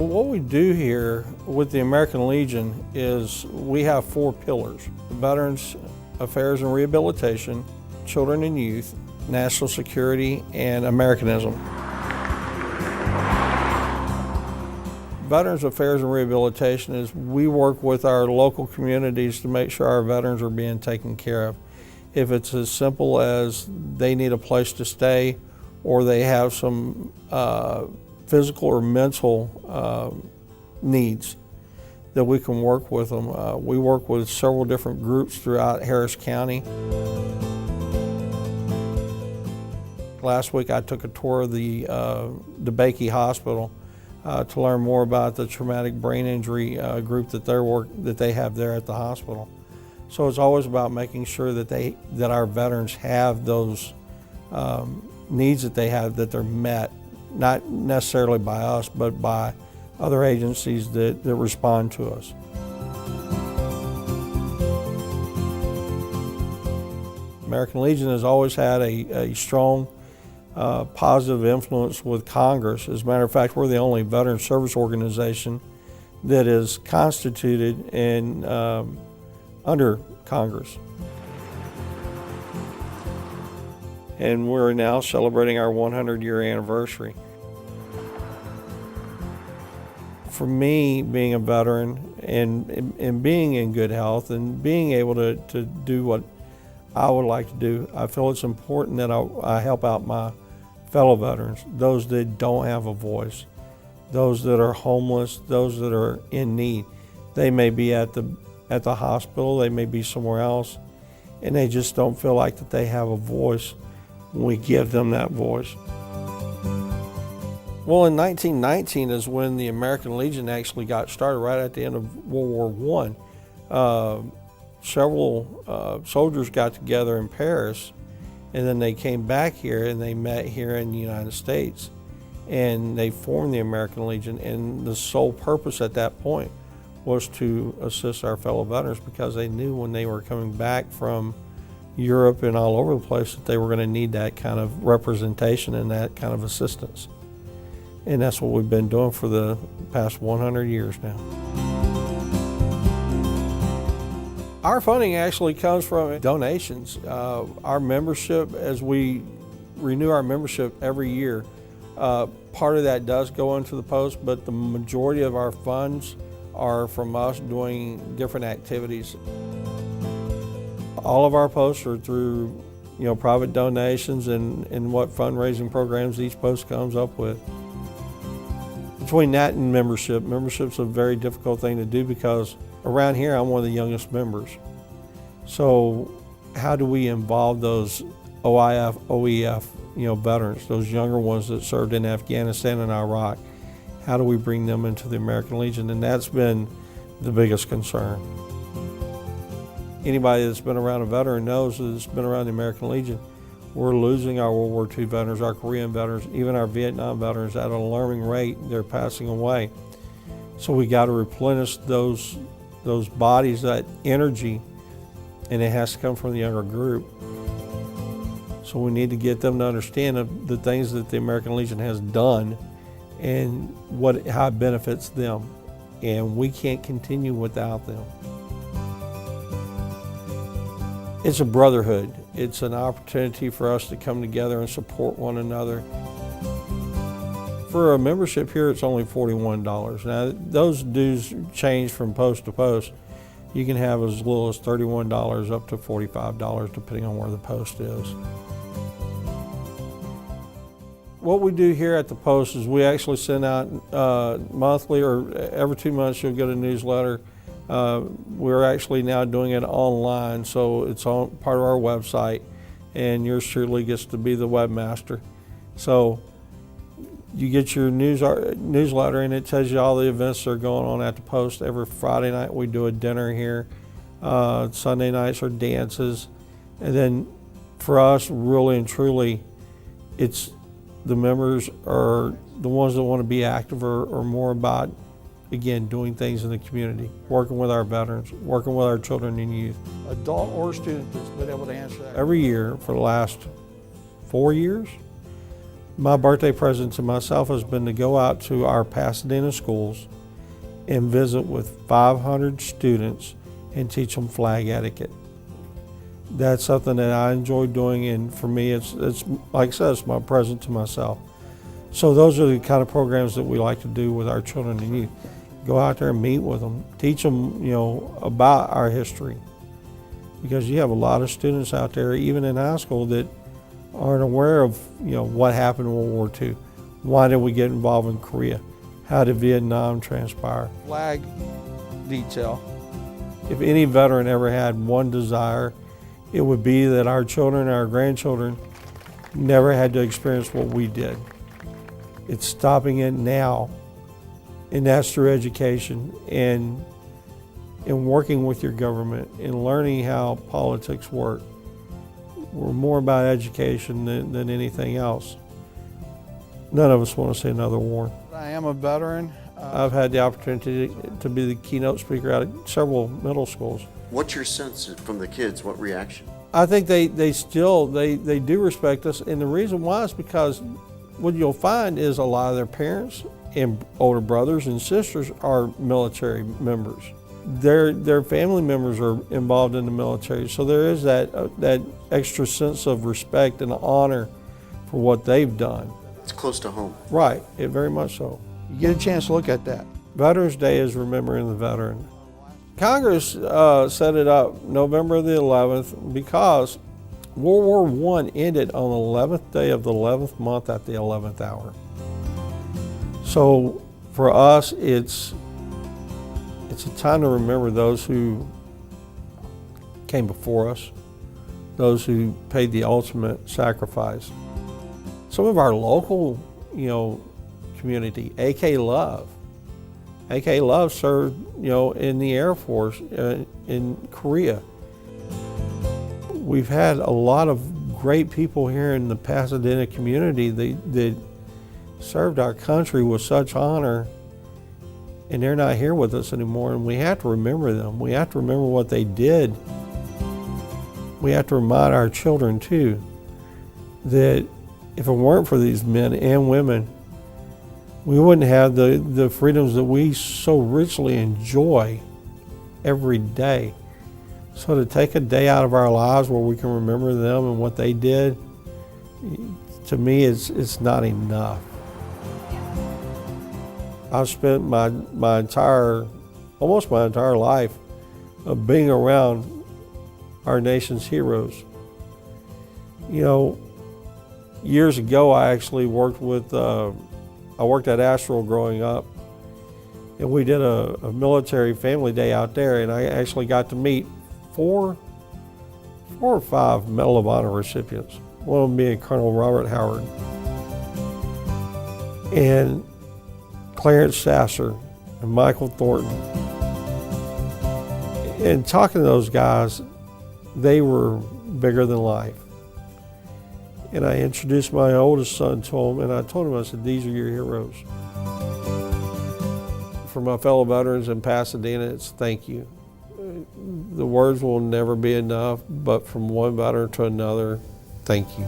What we do here with the American Legion is we have 4 pillars: Veterans Affairs and Rehabilitation, Children and Youth, National Security, and Americanism. Veterans Affairs and Rehabilitation is we work with our local communities to make sure our veterans are being taken care of. If it's as simple as they need a place to stay or they have some physical or mental needs, that we can work with them. We work with several different groups throughout Harris County. Last week I took a tour of the DeBakey Hospital to learn more about the traumatic brain injury group that they have there at the hospital. So it's always about making sure that our veterans have those needs that they have, that they're met, not necessarily by us, but by other agencies that respond to us. American Legion has always had a strong positive influence with Congress. As a matter of fact, we're the only veteran service organization that is constituted and under Congress. And we're now celebrating our 100-year anniversary. For me, being a veteran and being in good health and being able to do what I would like to do, I feel it's important that I help out my fellow veterans, those that don't have a voice, those that are homeless, those that are in need. They may be at the hospital, they may be somewhere else, and they just don't feel like that they have a voice when we give them that voice. Well, in 1919 is when the American Legion actually got started, right at the end of World War I. Several soldiers got together in Paris, and then they came back here and they met here in the United States, and they formed the American Legion. And the sole purpose at that point was to assist our fellow veterans, because they knew when they were coming back from Europe and all over the place that they were going to need that kind of representation and that kind of assistance. And that's what we've been doing for the past 100 years now. Our funding actually comes from donations. Our membership, as we renew our membership every year, part of that does go into the post, but the majority of our funds are from us doing different activities. All of our posts are through private donations and what fundraising programs each post comes up with. Between that and membership's a very difficult thing to do, because around here I'm one of the youngest members. So how do we involve those OIF, OEF, veterans, those younger ones that served in Afghanistan and Iraq? How do we bring them into the American Legion? And that's been the biggest concern. Anybody that's been around a veteran knows that's been around the American Legion. We're losing our World War II veterans, our Korean veterans, even our Vietnam veterans at an alarming rate. They're passing away. So we got to replenish those bodies, that energy, and it has to come from the younger group. So we need to get them to understand the things that the American Legion has done and how it benefits them. And we can't continue without them. It's a brotherhood. It's an opportunity for us to come together and support one another. For a membership here, it's only $41. Now, those dues change from post to post. You can have as little as $31 up to $45, depending on where the post is. What we do here at the post is we actually send out monthly, or every 2 months you'll get a newsletter. We're actually now doing it online, so it's on part of our website, and yours truly gets to be the webmaster. So you get your newsletter, and it tells you all the events that are going on at the post. Every Friday night we do a dinner here. Sunday nights are dances. And then for us, really and truly, it's the members are the ones that want to be active or more about, again, doing things in the community, working with our veterans, working with our children and youth. Adult or student that's been able to answer that? Every year for the last 4 years, My birthday present to myself has been to go out to our Pasadena schools and visit with 500 students and teach them flag etiquette. That's something that I enjoy doing, and for me, it's like I said, it's my present to myself. So those are the kind of programs that we like to do with our children and youth. Go out there and meet with them, teach them, about our history. Because you have a lot of students out there, even in high school, that aren't aware of, what happened in World War II. Why did we get involved in Korea? How did Vietnam transpire? Flag detail. If any veteran ever had one desire, it would be that our children and our grandchildren never had to experience what we did. It's stopping it now, and that's through education and working with your government and learning how politics work. We're more about education than anything else. None of us want to see another war. I am a veteran. I've had the opportunity to be the keynote speaker at several middle schools. What's your sense from the kids? What reaction? I think they do respect us, and the reason why is because what you'll find is a lot of their parents and older brothers and sisters are military members. Their family members are involved in the military, so there is that extra sense of respect and honor for what they've done. It's close to home. Right, very much so. You get a chance to look at that. Veterans Day is remembering the veteran. Congress set it up November the 11th because World War I ended on the 11th day of the 11th month at the 11th hour. So for us, it's a time to remember those who came before us, those who paid the ultimate sacrifice. Some of our local, community, AK Love. AK Love served, in the Air Force in Korea. We've had a lot of great people here in the Pasadena community that served our country with such honor, and they're not here with us anymore, and we have to remember them. We have to remember what they did. We have to remind our children, too, that if it weren't for these men and women, we wouldn't have the freedoms that we so richly enjoy every day. So to take a day out of our lives where we can remember them and what they did, to me, it's not enough. I've spent almost my entire life of being around our nation's heroes. Years ago, I actually worked at Astral growing up, and we did a military family day out there, and I actually got to meet four or five Medal of Honor recipients, one of them being Colonel Robert Howard and Clarence Sasser and Michael Thornton. And talking to those guys, they were bigger than life. And I introduced my oldest son to him, and I told him, I said, these are your heroes. For my fellow veterans in Pasadena, it's thank you. The words will never be enough, but from one veteran to another, thank you.